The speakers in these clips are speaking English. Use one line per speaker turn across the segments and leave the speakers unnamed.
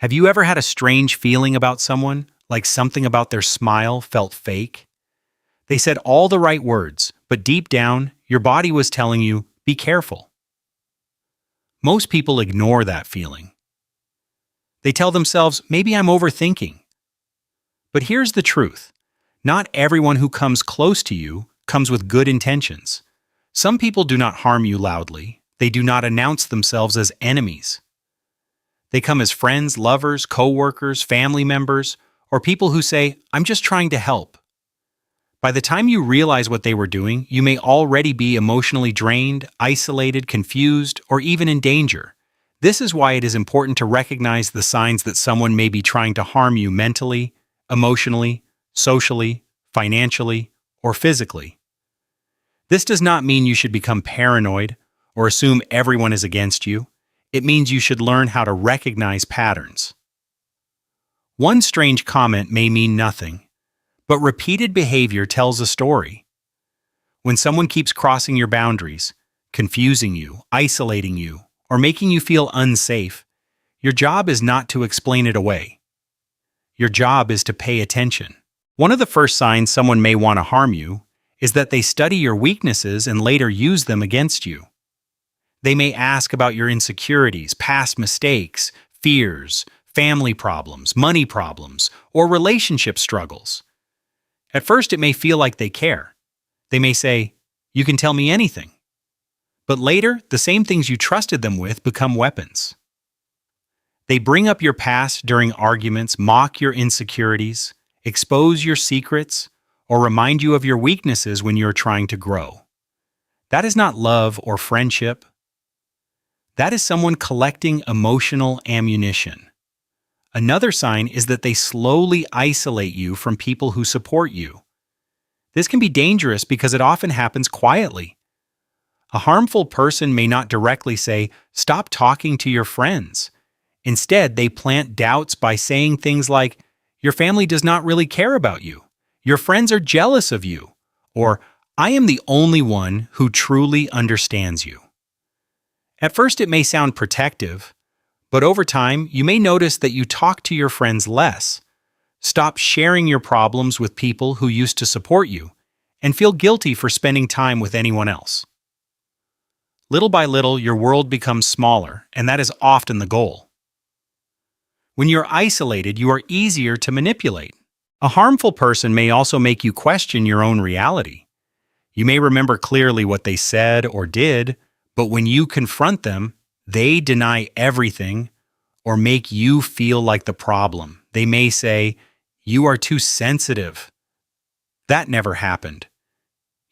Have you ever had a strange feeling about someone, like something about their smile felt fake? They said all the right words, but deep down, your body was telling you, be careful. Most people ignore that feeling. They tell themselves, maybe I'm overthinking. But here's the truth. Not everyone who comes close to you comes with good intentions. Some people do not harm you loudly. They do not announce themselves as enemies. They come as friends, lovers, co-workers, family members, or people who say, I'm just trying to help. By the time you realize what they were doing, you may already be emotionally drained, isolated, confused, or even in danger. This is why it is important to recognize the signs that someone may be trying to harm you mentally, emotionally, socially, financially, or physically. This does not mean you should become paranoid or assume everyone is against you. It means you should learn how to recognize patterns. One strange comment may mean nothing, but repeated behavior tells a story. When someone keeps crossing your boundaries, confusing you, isolating you, or making you feel unsafe, your job is not to explain it away. Your job is to pay attention. One of the first signs someone may want to harm you is that they study your weaknesses and later use them against you. They may ask about your insecurities, past mistakes, fears, family problems, money problems, or relationship struggles. At first, it may feel like they care. They may say, you can tell me anything. But later, the same things you trusted them with become weapons. They bring up your past during arguments, mock your insecurities, expose your secrets, or remind you of your weaknesses when you're trying to grow. That is not love or friendship. That is someone collecting emotional ammunition. Another sign is that they slowly isolate you from people who support you. This can be dangerous because it often happens quietly. A harmful person may not directly say, "Stop talking to your friends." Instead, they plant doubts by saying things like, "Your family does not really care about you. Your friends are jealous of you." Or, "I am the only one who truly understands you." At first, it may sound protective, but over time, you may notice that you talk to your friends less, stop sharing your problems with people who used to support you, and feel guilty for spending time with anyone else. Little by little, your world becomes smaller, and that is often the goal. When you're isolated, you are easier to manipulate. A harmful person may also make you question your own reality. You may remember clearly what they said or did, but when you confront them, they deny everything or make you feel like the problem. They may say, "You are too sensitive. That never happened.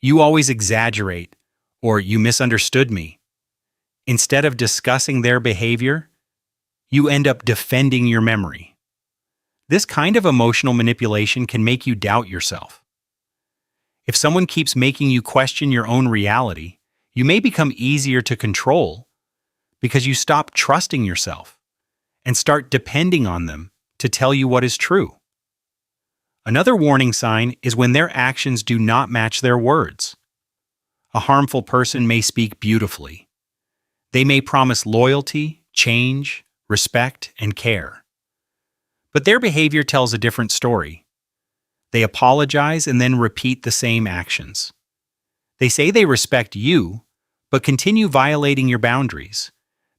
You always exaggerate," or "You misunderstood me." Instead of discussing their behavior, you end up defending your memory. This kind of emotional manipulation can make you doubt yourself. If someone keeps making you question your own reality, you may become easier to control because you stop trusting yourself and start depending on them to tell you what is true. Another warning sign is when their actions do not match their words. A harmful person may speak beautifully. They may promise loyalty, change, respect, and care. But their behavior tells a different story. They apologize and then repeat the same actions. They say they respect you, but continue violating your boundaries.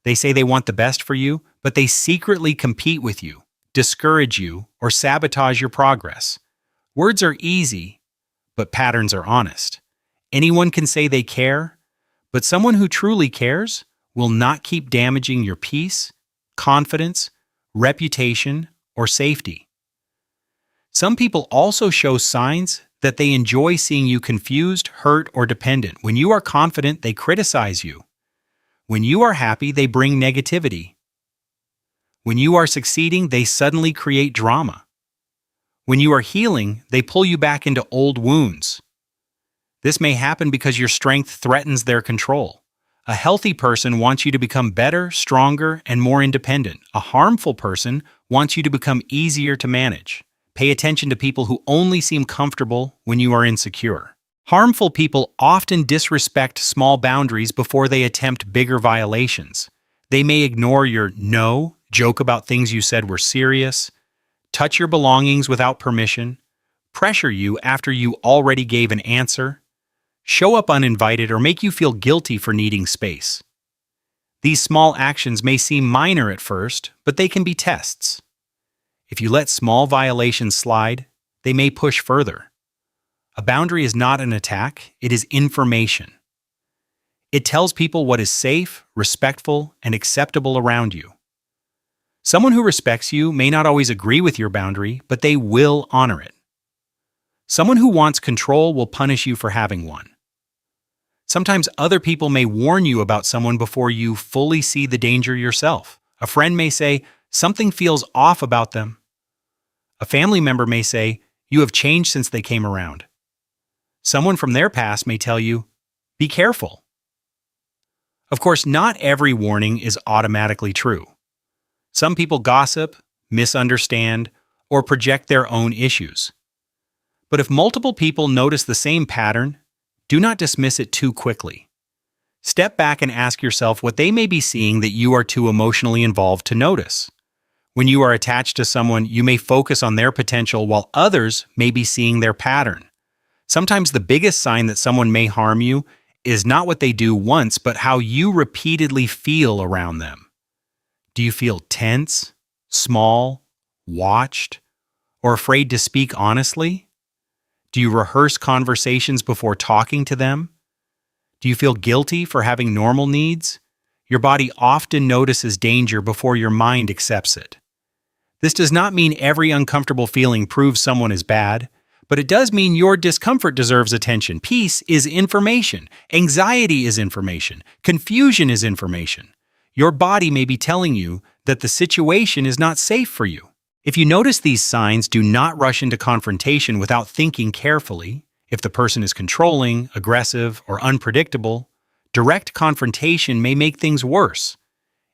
They say they want the best for you, but they secretly compete with you, discourage you, or sabotage your progress. Words are easy, but patterns are honest. Anyone can say they care, but someone who truly cares will not keep damaging your peace, confidence, reputation, or safety. Some people also show signs that they enjoy seeing you confused, hurt, or dependent. When you are confident, they criticize you. When you are happy, they bring negativity. When you are succeeding, they suddenly create drama. When you are healing, they pull you back into old wounds. This may happen because your strength threatens their control. A healthy person wants you to become better, stronger, and more independent. A harmful person wants you to become easier to manage. Pay attention to people who only seem comfortable when you are insecure. Harmful people often disrespect small boundaries before they attempt bigger violations. They may ignore your no, joke about things you said were serious, touch your belongings without permission, pressure you after you already gave an answer, show up uninvited, or make you feel guilty for needing space. These small actions may seem minor at first, but they can be tests. If you let small violations slide, they may push further. A boundary is not an attack, it is information. It tells people what is safe, respectful, and acceptable around you. Someone who respects you may not always agree with your boundary, but they will honor it. Someone who wants control will punish you for having one. Sometimes other people may warn you about someone before you fully see the danger yourself. A friend may say, something feels off about them. A family member may say, you have changed since they came around. Someone from their past may tell you, be careful. Of course, not every warning is automatically true. Some people gossip, misunderstand, or project their own issues. But if multiple people notice the same pattern, do not dismiss it too quickly. Step back and ask yourself what they may be seeing that you are too emotionally involved to notice. When you are attached to someone, you may focus on their potential while others may be seeing their pattern. Sometimes the biggest sign that someone may harm you is not what they do once, but how you repeatedly feel around them. Do you feel tense, small, watched, or afraid to speak honestly? Do you rehearse conversations before talking to them? Do you feel guilty for having normal needs? Your body often notices danger before your mind accepts it. This does not mean every uncomfortable feeling proves someone is bad, but it does mean your discomfort deserves attention. Peace is information. Anxiety is information. Confusion is information. Your body may be telling you that the situation is not safe for you. If you notice these signs, do not rush into confrontation without thinking carefully. If the person is controlling, aggressive, or unpredictable, direct confrontation may make things worse.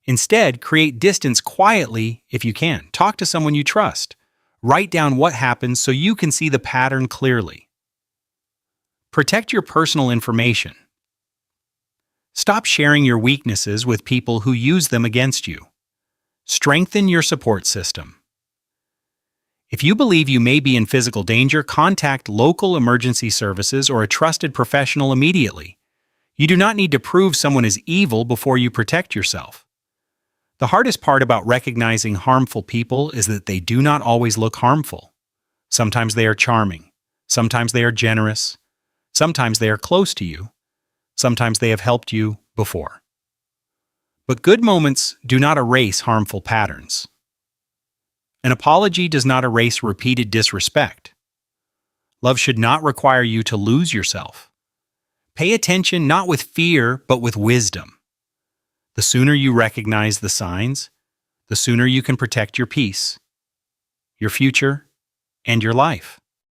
Instead, create distance quietly if you can. Talk to someone you trust. Write down what happens so you can see the pattern clearly. Protect your personal information. Stop sharing your weaknesses with people who use them against you. Strengthen your support system. If you believe you may be in physical danger, contact local emergency services or a trusted professional immediately. You do not need to prove someone is evil before you protect yourself. The hardest part about recognizing harmful people is that they do not always look harmful. Sometimes they are charming. Sometimes they are generous. Sometimes they are close to you. Sometimes they have helped you before. But good moments do not erase harmful patterns. An apology does not erase repeated disrespect. Love should not require you to lose yourself. Pay attention not with fear, but with wisdom. The sooner you recognize the signs, the sooner you can protect your peace, your future, and your life.